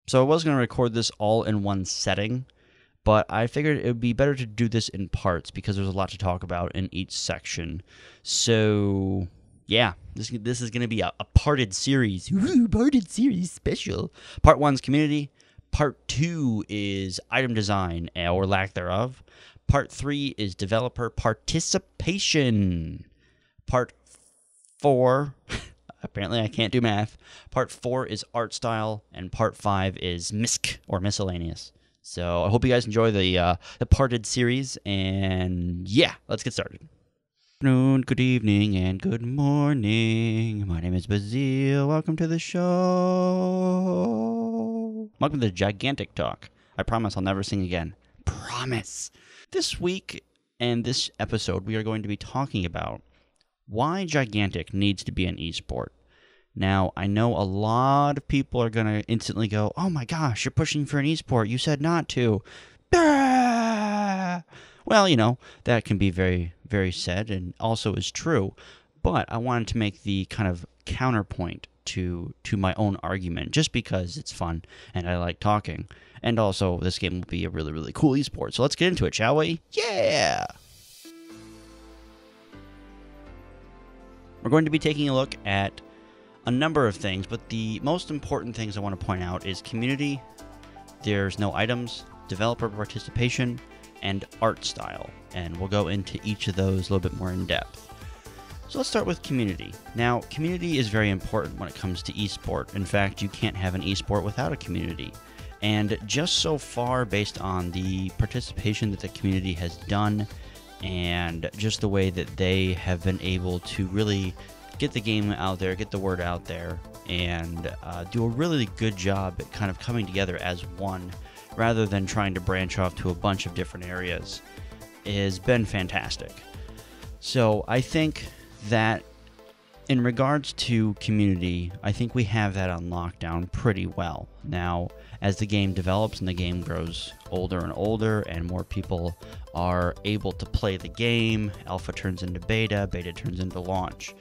So I was going to record this all in one setting, but I figured it would be better to do this in parts because there's a lot to talk about in each section. So, yeah, this is going to be a parted series. Ooh, parted series special. Part 1's community. Part 2 is item design, or lack thereof. Part 3 is developer participation. Part 4... Apparently, I can't do math. Part 4 is art style, and Part 5 is misc, or miscellaneous. So I hope you guys enjoy the parted series, and yeah, let's get started. Good afternoon, good evening, and good morning. My name is Bazil. Welcome to the show. Welcome to the Gigantic Talk. I promise I'll never sing again. Promise. This week and this episode, we are going to be talking about why Gigantic needs to be an esport. Now, I know a lot of people are going to instantly go, oh my gosh, you're pushing for an esport. You said not to. Bah! Well, you know, that can be very, very said and also is true. But I wanted to make the kind of counterpoint to my own argument just because it's fun and I like talking. And also, this game will be a really, really cool esport. So let's get into it, shall we? Yeah! We're going to be taking a look at a number of things, but the most important things I want to point out is community, there's no items, developer participation, and art style. And we'll go into each of those a little bit more in depth. So let's start with community. Now, community is very important when it comes to esport. In fact, you can't have an esport without a community. And just so far, based on the participation that the community has done, and just the way that they have been able to really get the game out there, get the word out there, and do a really good job at kind of coming together as one, rather than trying to branch off to a bunch of different areas, has been fantastic. So I think that in regards to community, I think we have that on lockdown pretty well. Now, as the game develops and the game grows older and older and more people are able to play the game, alpha turns into beta, beta turns into launch.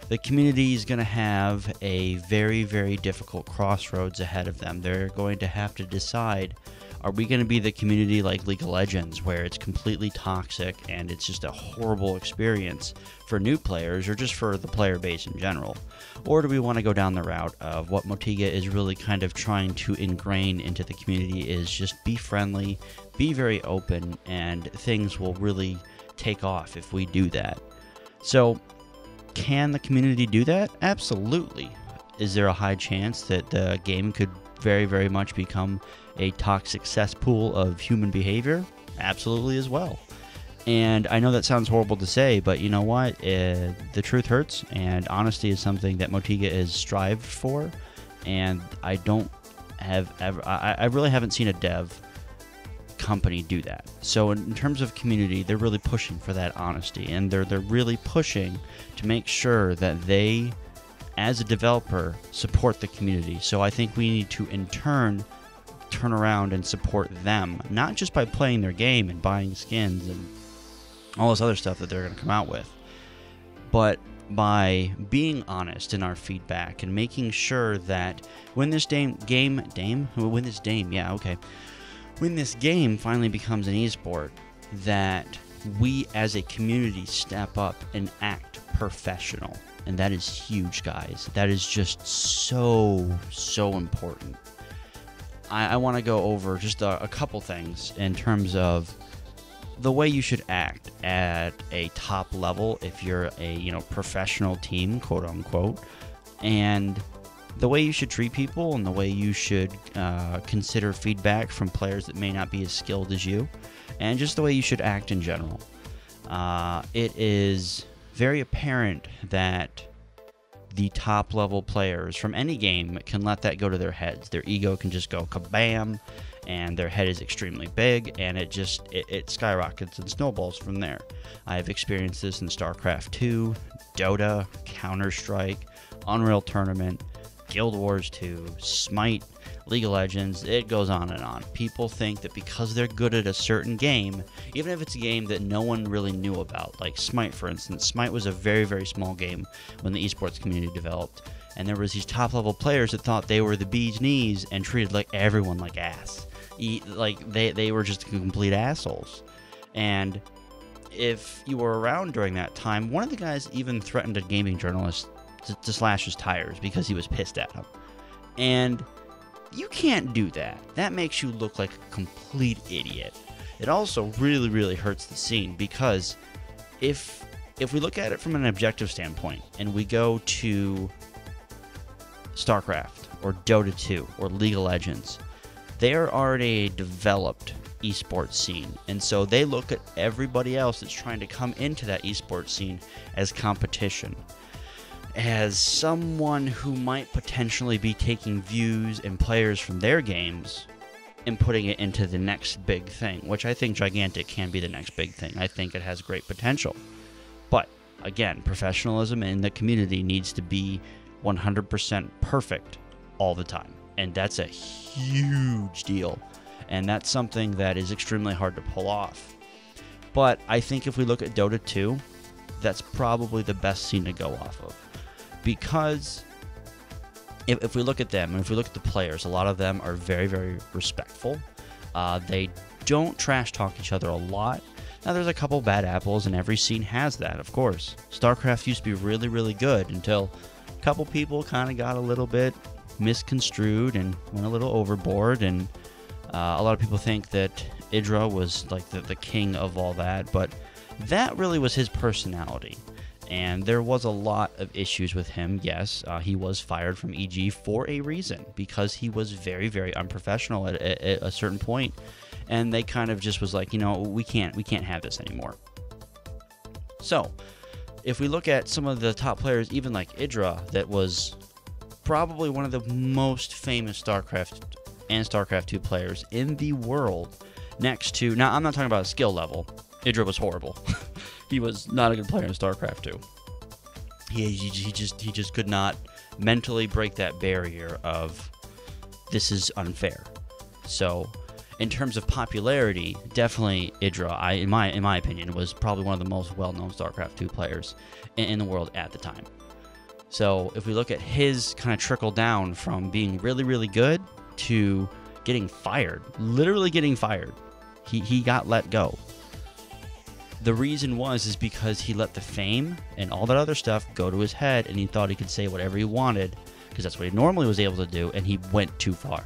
The community is going to have a very, very difficult crossroads ahead of them. They're going to have to decide, are we going to be the community like League of Legends, where it's completely toxic and it's just a horrible experience for new players or just for the player base in general? Or do we want to go down the route of what Motiga is really kind of trying to ingrain into the community, is just be friendly, be very open, and things will really take off if we do that. So, can the community do that? Absolutely. Is there a high chance that the game could very, very much become a toxic cesspool of human behavior? Absolutely as well. And I know that sounds horrible to say, but you know what? The truth hurts, and honesty is something that Motiga has strived for, and I really haven't seen a dev company do that. So in terms of community, they're really pushing for that honesty, and they're really pushing to make sure that they, as a developer, support the community. So I think we need to in turn around and support them, not just by playing their game and buying skins and all this other stuff that they're going to come out with, but by being honest in our feedback and making sure that when this game finally becomes an esport, that we as a community step up and act professional. And that is huge, guys. That is just so important. I want to go over just a couple things in terms of the way you should act at a top level if you're a professional team, quote unquote, and the way you should treat people and the way you should consider feedback from players that may not be as skilled as you, and just the way you should act in general. It is very apparent that the top level players from any game can let that go to their heads. Their ego can just go kabam, and their head is extremely big, and it skyrockets and snowballs from there. I've experienced this in StarCraft 2, Dota, Counter-Strike, Unreal Tournament, Guild Wars 2, Smite, League of Legends, it goes on and on. People think that because they're good at a certain game, even if it's a game that no one really knew about, like Smite, for instance. Smite was a very, very small game when the esports community developed, And there was these top-level players that thought they were the bee's knees and treated like everyone like ass. Like they were just complete assholes. And if you were around during that time, one of the guys even threatened a gaming journalist to slash his tires because he was pissed at him. And you can't do that. That makes you look like a complete idiot. It also really, really hurts the scene, because if we look at it from an objective standpoint and we go to StarCraft or Dota 2 or League of Legends, they're already a developed esports scene, and so they look at everybody else that's trying to come into that esports scene as competition, as someone who might potentially be taking views and players from their games and putting it into the next big thing, which I think Gigantic can be the next big thing. I think it has great potential. But again, professionalism in the community needs to be 100% perfect all the time, and that's a huge deal, and that's something that is extremely hard to pull off. But I think if we look at Dota 2, that's probably the best scene to go off of, because if we look at them, and if we look at the players, a lot of them are very, very respectful. They don't trash talk each other a lot. Now, there's a couple bad apples, and every scene has that, of course. StarCraft used to be really, really good until a couple people kind of got a little bit misconstrued and went a little overboard, and a lot of people think that Idra was like the king of all that, but that really was his personality. And there was a lot of issues with him, yes. He was fired from EG for a reason, because he was very, very unprofessional at a certain point. And they kind of just was like, you know, we can't have this anymore. So, if we look at some of the top players, even like Idra, that was probably one of the most famous StarCraft and StarCraft 2 players in the world, next to... Now, I'm not talking about a skill level. Idra was horrible. He was not a good player in StarCraft 2. He just could not mentally break that barrier of, this is unfair. So, in terms of popularity, definitely Idra, in my opinion, was probably one of the most well-known StarCraft 2 players in the world at the time. So, if we look at his kind of trickle down from being really, really good to getting fired, literally getting fired, he got let go. The reason is because he let the fame and all that other stuff go to his head, and he thought he could say whatever he wanted, because that's what he normally was able to do, and he went too far.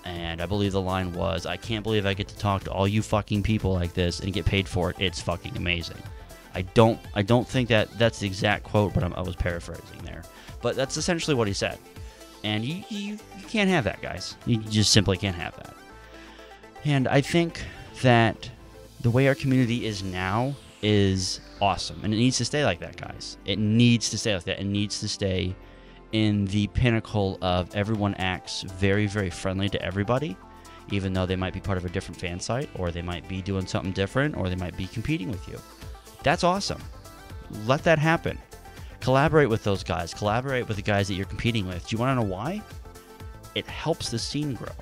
And I believe the line was, "I can't believe I get to talk to all you fucking people like this and get paid for it. It's fucking amazing." I don't think that's the exact quote, but I was paraphrasing there. But that's essentially what he said. And you can't have that, guys. You just simply can't have that. And I think that the way our community is now is awesome, and it needs to stay like that, guys. It needs to stay like that. It needs to stay in the pinnacle of everyone acts very, very friendly to everybody, even though they might be part of a different fan site, or they might be doing something different, or they might be competing with you. That's awesome. Let that happen. Collaborate with those guys. Collaborate with the guys that you're competing with. Do you want to know why? It helps the scene grow.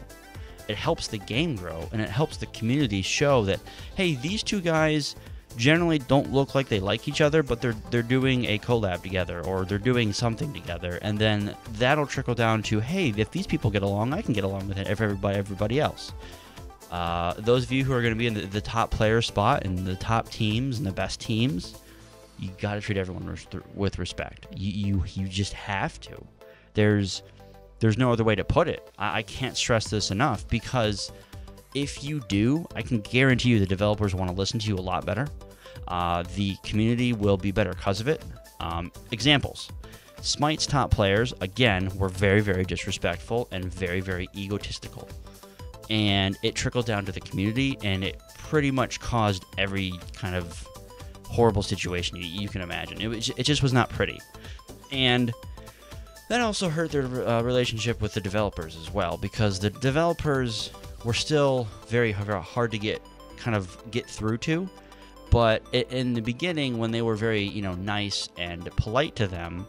It helps the game grow, and it helps the community show that, hey, these two guys generally don't look like they like each other, but they're doing a collab together, or they're doing something together, and then that'll trickle down to, hey, if these people get along, I can get along with everybody else. Those of you who are going to be in the top player spot and the top teams and the best teams, you got to treat everyone with respect. You just have to. There's no other way to put it. I can't stress this enough, because if you do, I can guarantee you the developers want to listen to you a lot better. The community will be better because of it. Examples. Smite's top players, again, were very, very disrespectful and very, very egotistical. And it trickled down to the community, and it pretty much caused every kind of horrible situation you can imagine. It just was not pretty. And that also hurt their relationship with the developers as well, because the developers were still very, very hard to get through to. But in the beginning, when they were very, nice and polite to them,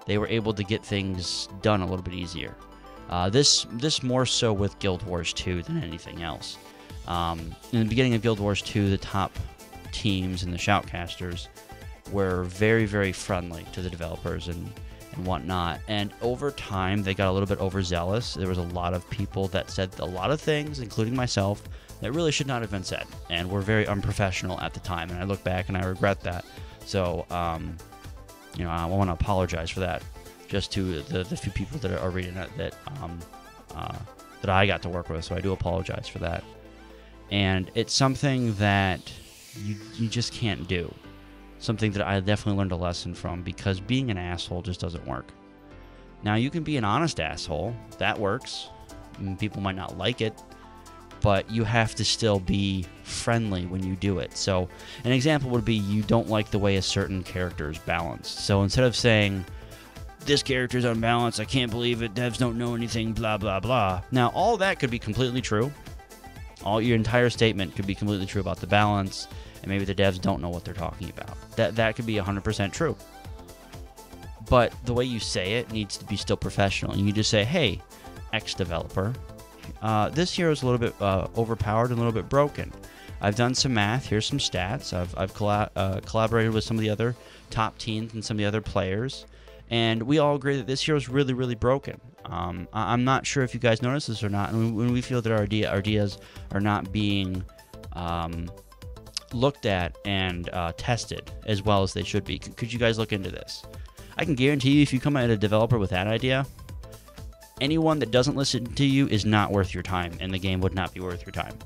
they were able to get things done a little bit easier. This more so with Guild Wars 2 than anything else. In the beginning of Guild Wars 2, the top teams and the shoutcasters were very, very friendly to the developers, and and whatnot. And over time, they got a little bit overzealous. There was a lot of people that said a lot of things, including myself, that really should not have been said, and were very unprofessional at the time. And I look back and I regret that. So, you know, I want to apologize for that, just to the few people that are reading it that I got to work with. So I do apologize for that. And it's something that you just can't do. Something that I definitely learned a lesson from, because being an asshole just doesn't work. Now, you can be an honest asshole. That works. People might not like it, but you have to still be friendly when you do it. So an example would be, you don't like the way a certain character is balanced. So instead of saying, this character is unbalanced, I can't believe it, devs don't know anything, blah, blah, blah. Now, all that could be completely true. All your entire statement could be completely true about the balance, and maybe the devs don't know what they're talking about. That could be 100% true. But the way you say it needs to be still professional. And you just say, hey, ex-developer, this hero is a little bit overpowered and a little bit broken. I've done some math. Here's some stats. I've collaborated with some of the other top teams and some of the other players, and we all agree that this hero is really, really broken. I'm not sure if you guys notice this or not. And when we feel that our ideas are not being looked at and tested as well as they should be, could you guys look into this? I can guarantee you, if you come at a developer with that idea, anyone that doesn't listen to you is not worth your time, and the game would not be worth your time.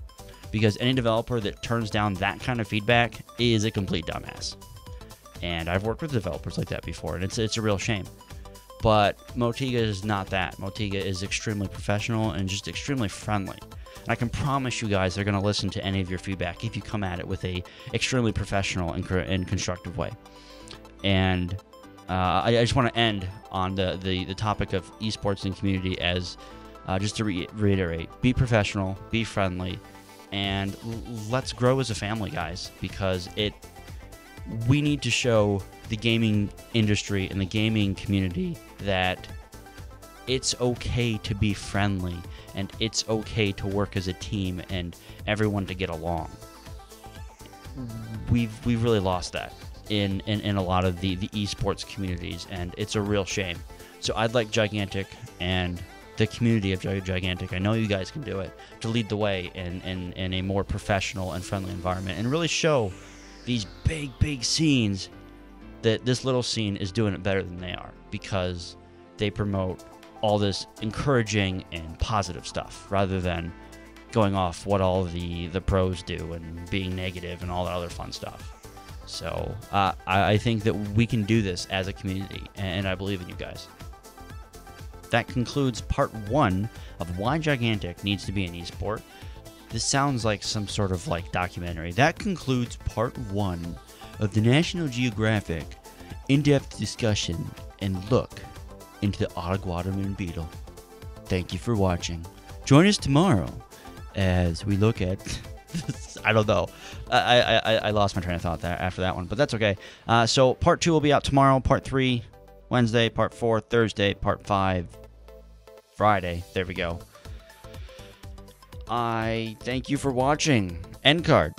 Because any developer that turns down that kind of feedback is a complete dumbass. And I've worked with developers like that before, and it's a real shame. But Motiga is not that. Motiga is extremely professional and just extremely friendly. And I can promise you guys they're going to listen to any of your feedback if you come at it with a extremely professional and constructive way. And I just want to end on the topic of esports and community as just to reiterate: be professional, be friendly, and let's grow as a family, guys. Because we need to show the gaming industry and the gaming community that it's okay to be friendly, and it's okay to work as a team and everyone to get along. We've really lost that in a lot of the esports communities, and it's a real shame. So I'd like Gigantic and the community of Gigantic, I know you guys can do it, to lead the way in a more professional and friendly environment, and really show these big scenes that this little scene is doing it better than they are, because they promote all this encouraging and positive stuff rather than going off what all the pros do and being negative and all that other fun stuff. So I think that we can do this as a community, and I believe in you guys. That concludes part 1 of why Gigantic needs to be an esport. This sounds like some sort of documentary. That concludes part 1 of the National Geographic in-depth discussion and look into the Ottaguadaman beetle. Thank you for watching. Join us tomorrow as we look at I don't know. I lost my train of thought after that one, but that's okay. So part 2 will be out tomorrow, part 3 Wednesday, part 4 Thursday, part 5 Friday. There we go. I thank you for watching. End card.